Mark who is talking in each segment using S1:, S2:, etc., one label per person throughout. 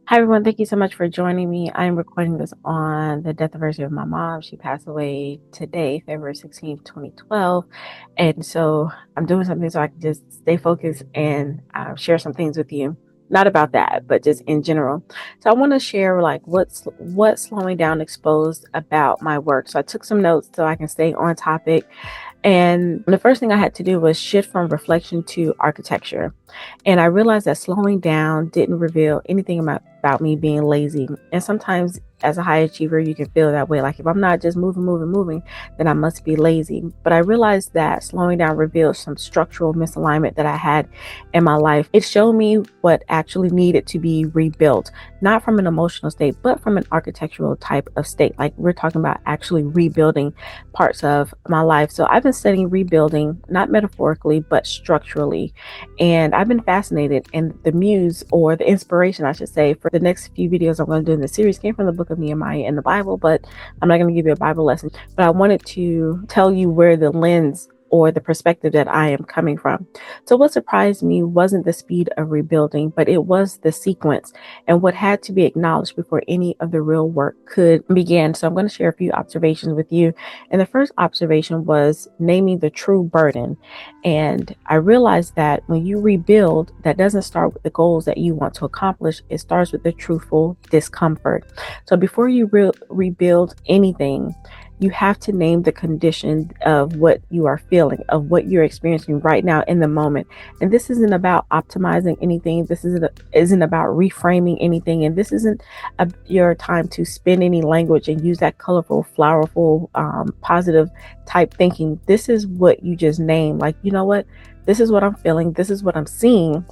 S1: Hi, everyone. Thank you so much for joining me. I'm recording this on the death anniversary of my mom. She passed away today, February 16th, 2012. And so I'm doing something so I can just stay focused and share some things with you. Not about that, but just in general. So I want to share like what slowing down exposed about my work. So I took some notes so I can stay on topic. And the first thing I had to do was shift from reflection to architecture. And I realized that slowing down didn't reveal anything about me being lazy. And sometimes as a high achiever, you can feel that way. Like if I'm not just moving, then I must be lazy. But I realized that slowing down revealed some structural misalignment that I had in my life. It showed me what actually needed to be rebuilt, not from an emotional state, but from an architectural type of state. Like we're talking about actually rebuilding parts of my life. So I've been studying rebuilding, not metaphorically, but structurally. And I've been fascinated, and the muse, or the inspiration, I should say, for the next few videos I'm going to do in the series came from the book of Nehemiah in the Bible, but I'm not going to give you a Bible lesson. But I wanted to tell you where the lens or the perspective that I am coming from. So what surprised me wasn't the speed of rebuilding, but it was the sequence and what had to be acknowledged before any of the real work could begin. So I'm going to share a few observations with you. And the first observation was naming the true burden. And I realized that when you rebuild, that doesn't start with the goals that you want to accomplish. It starts with the truthful discomfort. So before you rebuild anything, you have to name the condition of what you are feeling, of what you're experiencing right now in the moment. And this isn't about optimizing anything. This isn't about reframing anything. And this isn't your time to spin any language and use that colorful, flowerful, positive type thinking. This is what you just name. Like, you know what? This is what I'm feeling. This is what I'm seeing.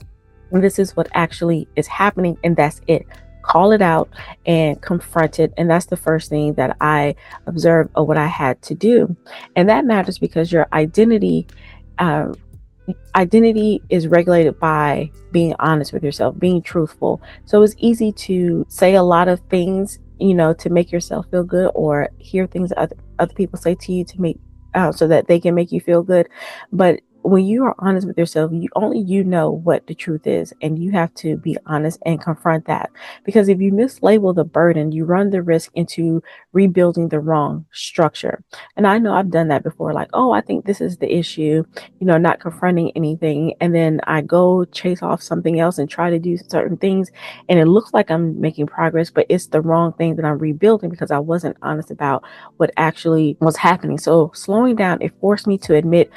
S1: And this is what actually is happening. And that's it. Call it out and confront it. And that's the first thing that I observed of what I had to do. And that matters because your uh, identity is regulated by being honest with yourself, being truthful. So it's easy to say a lot of things, to make yourself feel good, or hear things that other people say to you to make so that they can make you feel good. But when you are honest with yourself, you know what the truth is, and you have to be honest and confront that. Because if you mislabel the burden, you run the risk into rebuilding the wrong structure. And I know I've done that before, like, oh, I think this is the issue, not confronting anything. And then I go chase off something else and try to do certain things. And it looks like I'm making progress, but it's the wrong thing that I'm rebuilding because I wasn't honest about what actually was happening. So slowing down, it forced me to admit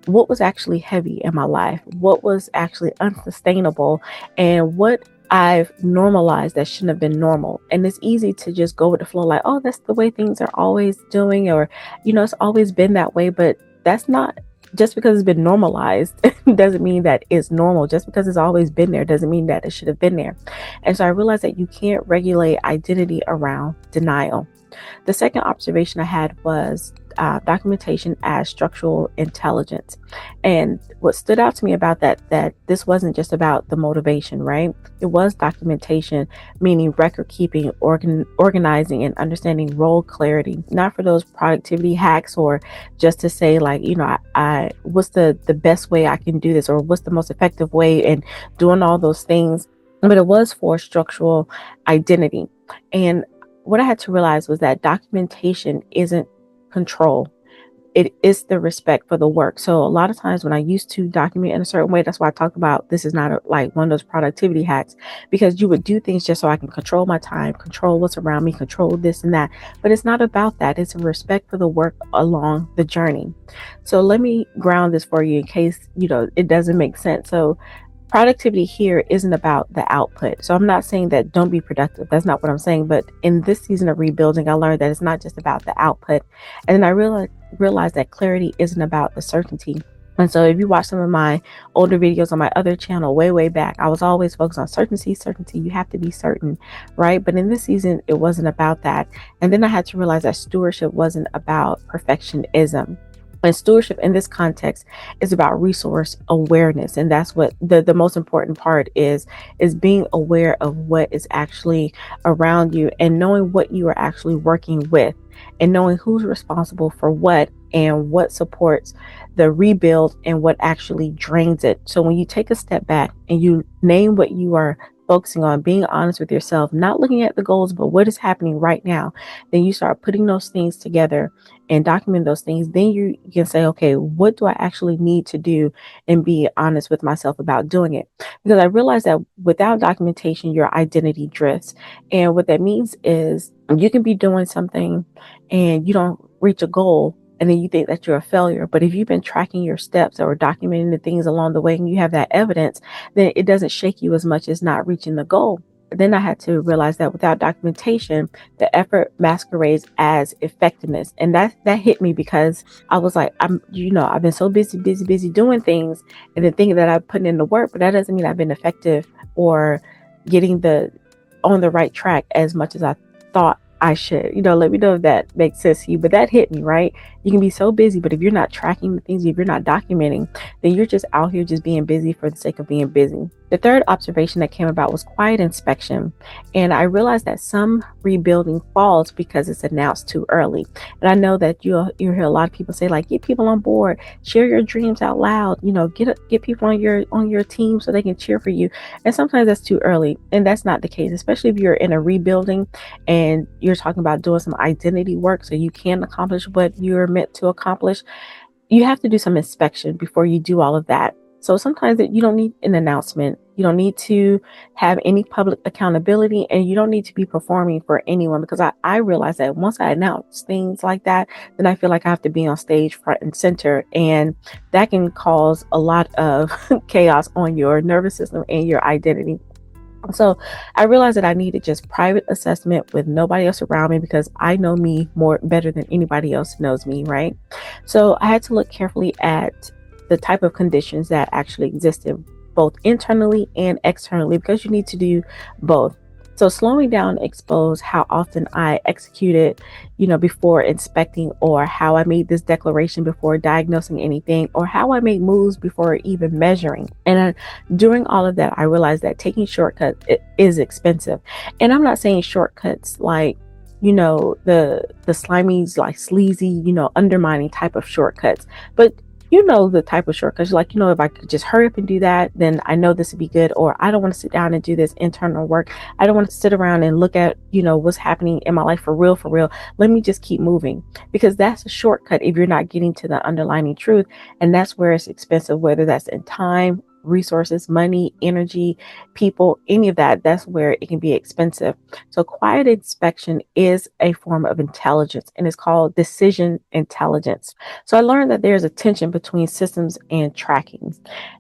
S1: what was actually heavy in my life, what was actually unsustainable, and what I've normalized that shouldn't have been normal. And it's easy to just go with the flow, like, oh, that's the way things are always doing, or, it's always been that way. But that's not, just because it's been normalized doesn't mean that it's normal. Just because it's always been there doesn't mean that it should have been there. And so I realized that you can't regulate identity around denial. The second observation I had was documentation as structural intelligence. And what stood out to me about that this wasn't just about the motivation, right? It was documentation, meaning record keeping, organizing, and understanding role clarity, not for those productivity hacks or just to say like, I what's the best way I can do this, or what's the most effective way, and doing all those things. But it was for structural identity. And what I had to realize was that documentation isn't control. It is the respect for the work. So a lot of times when I used to document in a certain way, that's why I talk about this is not like one of those productivity hacks, because you would do things just so I can control my time, control what's around me, control this and that. But it's not about that. It's a respect for the work along the journey. So let me ground this for you in case, it doesn't make sense. So productivity here isn't about the output. So I'm not saying that don't be productive. That's not what I'm saying. But in this season of rebuilding, I learned that it's not just about the output. And then I realized that clarity isn't about the certainty. And so if you watch some of my older videos on my other channel way back, I was always focused on certainty. You have to be certain, right? But in this season, it wasn't about that. And then I had to realize that stewardship wasn't about perfectionism. And stewardship in this context is about resource awareness. And that's what the most important part is being aware of what is actually around you and knowing what you are actually working with and knowing who's responsible for what and what supports the rebuild and what actually drains it. So when you take a step back and you name what you are focusing on being honest with yourself, not looking at the goals, but what is happening right now, then you start putting those things together and document those things. Then you can say, okay, what do I actually need to do, and be honest with myself about doing it. Because I realized that without documentation, your identity drifts. And what that means is you can be doing something and you don't reach a goal, and then you think that you're a failure. But if you've been tracking your steps or documenting the things along the way and you have that evidence, then it doesn't shake you as much as not reaching the goal. Then I had to realize that without documentation, the effort masquerades as effectiveness. And that hit me, because I was like, I've been so busy doing things, and then thinking that I'm putting in the work, but that doesn't mean I've been effective or getting on the right track as much as I thought I should. Let me know if that makes sense to you. But that hit me, right? You can be so busy, but if you're not tracking the things, if you're not documenting, then you're just out here just being busy for the sake of being busy. The third observation that came about was quiet inspection. And I realized that some rebuilding falls because it's announced too early. And I know that you hear a lot of people say, like, get people on board, share your dreams out loud, get people on your team so they can cheer for you. And sometimes that's too early. And that's not the case, especially if you're in a rebuilding and you're talking about doing some identity work so you can accomplish what you're meant to accomplish. You have to do some inspection before you do all of that. So sometimes you don't need an announcement. You don't need to have any public accountability, and you don't need to be performing for anyone, because I realize that once I announce things like that, then I feel like I have to be on stage front and center, and that can cause a lot of chaos on your nervous system and your identity. So I realized that I needed just private assessment with nobody else around me, because I know me better than anybody else knows me, right? So I had to look carefully at the type of conditions that actually existed, both internally and externally, because you need to do both. So slowing down exposed how often I executed, before inspecting, or how I made this declaration before diagnosing anything, or how I made moves before even measuring. And during all of that, I realized that taking shortcuts is expensive. And I'm not saying shortcuts like, the slimy, like sleazy, undermining type of shortcuts, but the type of shortcuts, like, if I could just hurry up and do that, then I know this would be good. Or I don't want to sit down and do this internal work. I don't want to sit around and look at, what's happening in my life for real. Let me just keep moving, because that's a shortcut if you're not getting to the underlying truth. And that's where it's expensive, whether that's in time, resources, money, energy, people, any of that. That's where it can be expensive. So quiet inspection is a form of intelligence, and it's called decision intelligence. So I learned that there's a tension between systems and tracking.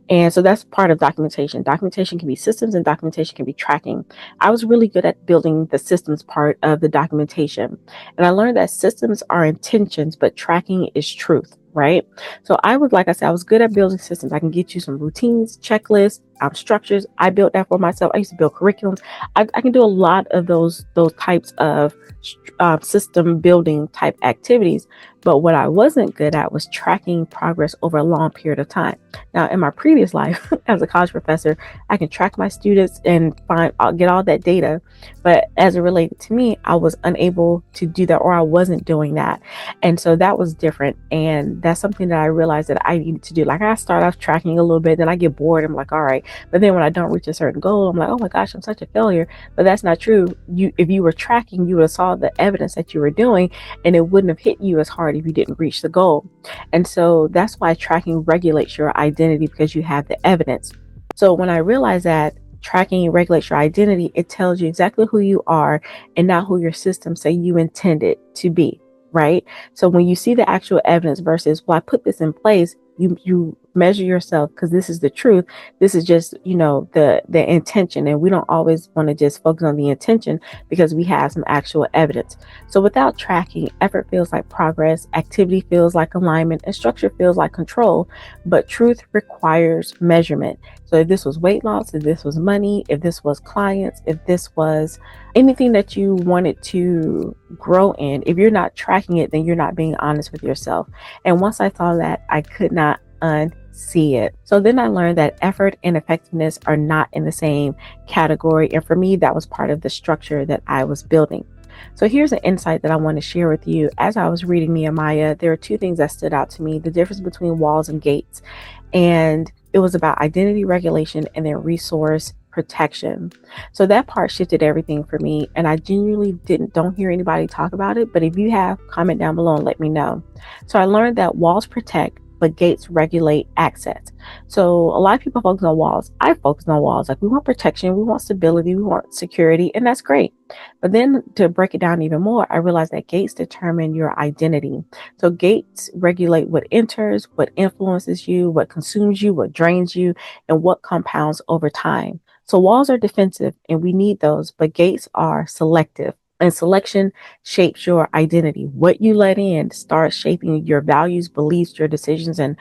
S1: And so that's part of documentation. Documentation can be systems and documentation can be tracking. I was really good at building the systems part of the documentation. And I learned that systems are intentions, but tracking is truth. Right? So I was good at building systems. I can get you some routines, checklists, structures. I built that for myself. I used to build curriculums. I can do a lot of those types of system building type activities. But what I wasn't good at was tracking progress over a long period of time. Now, in my previous life as a college professor, I can track my students and get all that data. But as it related to me, I was unable to do that, or I wasn't doing that. And so that was different. And that's something that I realized that I needed to do. Like, I start off tracking a little bit, then I get bored. I'm like, all right. But then when I don't reach a certain goal, I'm like, oh my gosh, I'm such a failure. But that's not true. If you were tracking, you would have saw the evidence that you were doing, and it wouldn't have hit you as hard if you didn't reach the goal. And so that's why tracking regulates your identity, because you have the evidence. So when I realized that tracking regulates your identity, it tells you exactly who you are and not who your systems say you intended to be, right? So when you see the actual evidence versus, well, I put this in place, you measure yourself, because this is the truth. This is just, the intention. And we don't always want to just focus on the intention, because we have some actual evidence. So without tracking, effort feels like progress, activity feels like alignment, and structure feels like control. But truth requires measurement. So if this was weight loss, if this was money, if this was clients, if this was anything that you wanted to grow in, if you're not tracking it, then you're not being honest with yourself. And once I saw that, I could not unsee it. So then I learned that effort and effectiveness are not in the same category. And for me, that was part of the structure that I was building. So here's an insight that I want to share with you. As I was reading Nehemiah, there are two things that stood out to me: the difference between walls and gates. And it was about identity regulation and then resource protection. So that part shifted everything for me. And I genuinely don't hear anybody talk about it. But if you have, comment down below and let me know. So I learned that walls protect, but gates regulate access. So a lot of people focus on walls. I focus on walls. Like, we want protection, we want stability, we want security, and that's great. But then to break it down even more, I realized that gates determine your identity. So gates regulate what enters, what influences you, what consumes you, what drains you, and what compounds over time. So walls are defensive and we need those, but gates are selective. And selection shapes your identity. What you let in starts shaping your values, beliefs, your decisions, and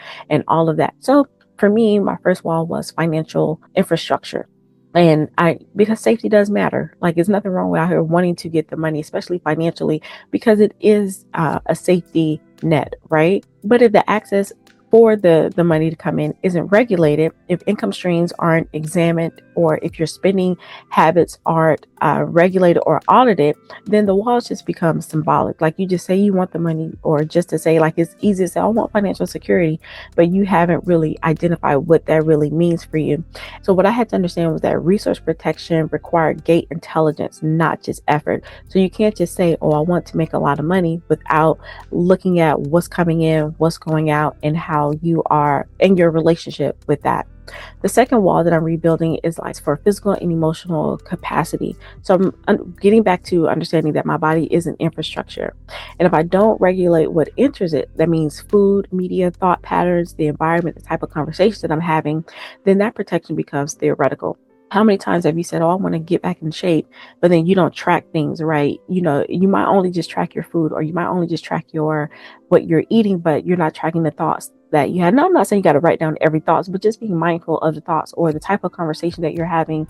S1: all of that. So for me, my first wall was financial infrastructure. And because safety does matter. Like, there's nothing wrong with out here wanting to get the money, especially financially, because it is a safety net, right? But if the access for the money to come in isn't regulated, if income streams aren't examined, or if your spending habits aren't regulated or audited, then the walls just become symbolic. Like, you just say you want the money, or just to say, like, it's easy to say, I want financial security, but you haven't really identified what that really means for you. So what I had to understand was that resource protection required gate intelligence, not just effort. So you can't just say, oh, I want to make a lot of money, without looking at what's coming in, what's going out, and how you are in your relationship with that. The second wall that I'm rebuilding is like for physical and emotional capacity. So I'm getting back to understanding that my body is an infrastructure. And if I don't regulate what enters it, that means food, media, thought patterns, the environment, the type of conversation that I'm having, then that protection becomes theoretical. How many times have you said, oh, I want to get back in shape, but then you don't track things right? You know, you might only just track your food, or you might only just track what you're eating, but you're not tracking the thoughts that you had. Now, I'm not saying you got to write down every thoughts, but just being mindful of the thoughts, or the type of conversation that you're having,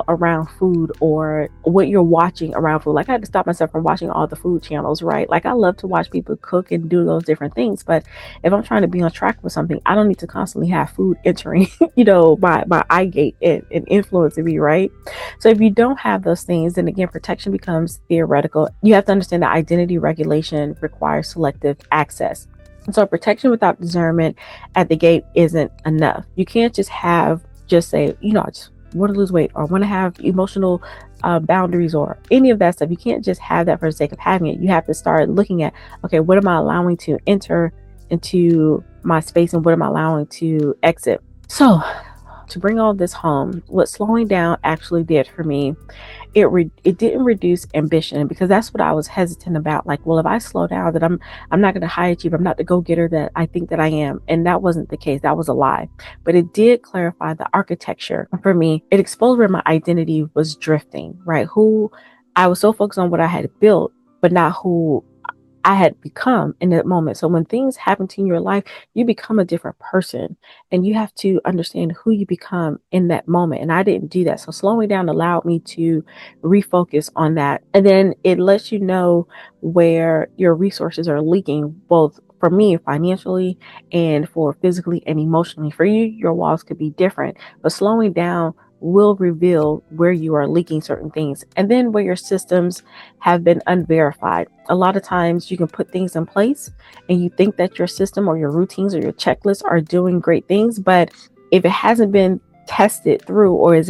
S1: around food, or what you're watching around food. Like, I had to stop myself from watching all the food channels, right? Like, I love to watch people cook and do those different things, but if I'm trying to be on track with something, I don't need to constantly have food entering, my eye gate and influencing me, right? So if you don't have those things, then again, protection becomes theoretical. You have to understand that identity regulation requires selective access. So protection without discernment at the gate isn't enough. You can't just say, I just want to lose weight, or want to have emotional boundaries, or any of that stuff. You can't just have that for the sake of having it. You have to start looking at, okay, what am I allowing to enter into my space, and what am I allowing to exit? So to bring all this home, what slowing down actually did for me, it didn't reduce ambition, because that's what I was hesitant about. Like, well, if I slow down, that I'm not going to high achieve, I'm not the go-getter that I think that I am. And that wasn't the case. That was a lie. But it did clarify the architecture for me. It exposed where my identity was drifting, right? Who I was so focused on what I had built, but not who I had become in that moment. So when things happen to you in your life, you become a different person, and you have to understand who you become in that moment. And I didn't do that. So slowing down allowed me to refocus on that. And then it lets you know where your resources are leaking, both for me financially, and for physically and emotionally. For you, your walls could be different, but slowing down will reveal where you are leaking certain things, and then where your systems have been unverified. A lot of times you can put things in place and you think that your system, or your routines, or your checklists are doing great things, but if it hasn't been tested through, or if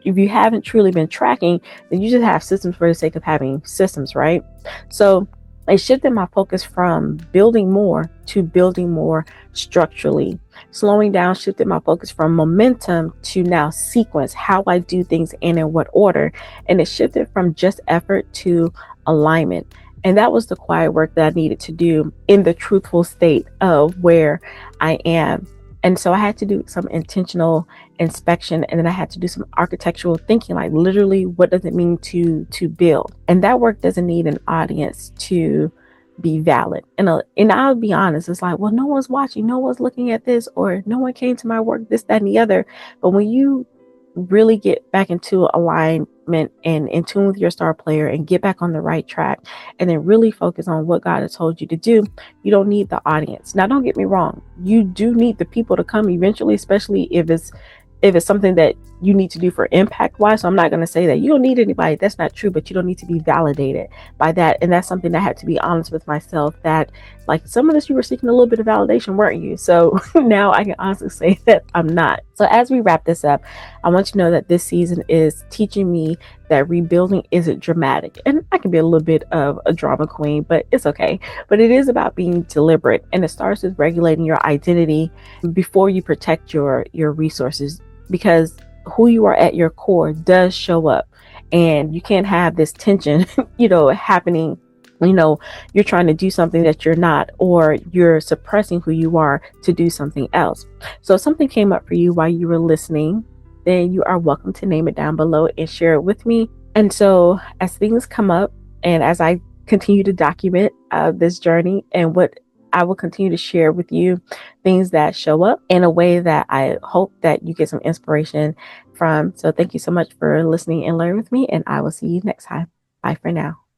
S1: you haven't truly been tracking, then you just have systems for the sake of having systems, right? So it shifted my focus from building more to building more structurally. Slowing down shifted my focus from momentum to now sequence, how I do things and in what order. And it shifted from just effort to alignment. And that was the quiet work that I needed to do in the truthful state of where I am. And so I had to do some intentional inspection, and then I had to do some architectural thinking, like literally, what does it mean to build? And that work doesn't need an audience to be valid. And I'll be honest, it's like, well, no one's watching, no one's looking at this, or no one came to my work, this, that, and the other. But when you really get back into alignment and in tune with your star player, and get back on the right track, and then really focus on what God has told you to do, you don't need the audience. Now, don't get me wrong, you do need the people to come eventually, especially if it's something that you need to do for impact wise. So I'm not going to say that you don't need anybody. That's not true, but you don't need to be validated by that. And that's something that I had to be honest with myself, that like some of this you were seeking a little bit of validation, weren't you? So now I can honestly say that I'm not. So as we wrap this up, I want you to know that this season is teaching me that rebuilding isn't dramatic. And I can be a little bit of a drama queen, but it's okay. But it is about being deliberate, and it starts with regulating your identity before you protect your resources, because who you are at your core does show up, and you can't have this tension happening. You're trying to do something that you're not, or you're suppressing who you are to do something else. So if something came up for you while you were listening, then you are welcome to name it down below and share it with me. And so as things come up, and as I continue to document this journey, and what I will continue to share with you, things that show up in a way that I hope that you get some inspiration from. So thank you so much for listening and learning with me, and I will see you next time. Bye for now.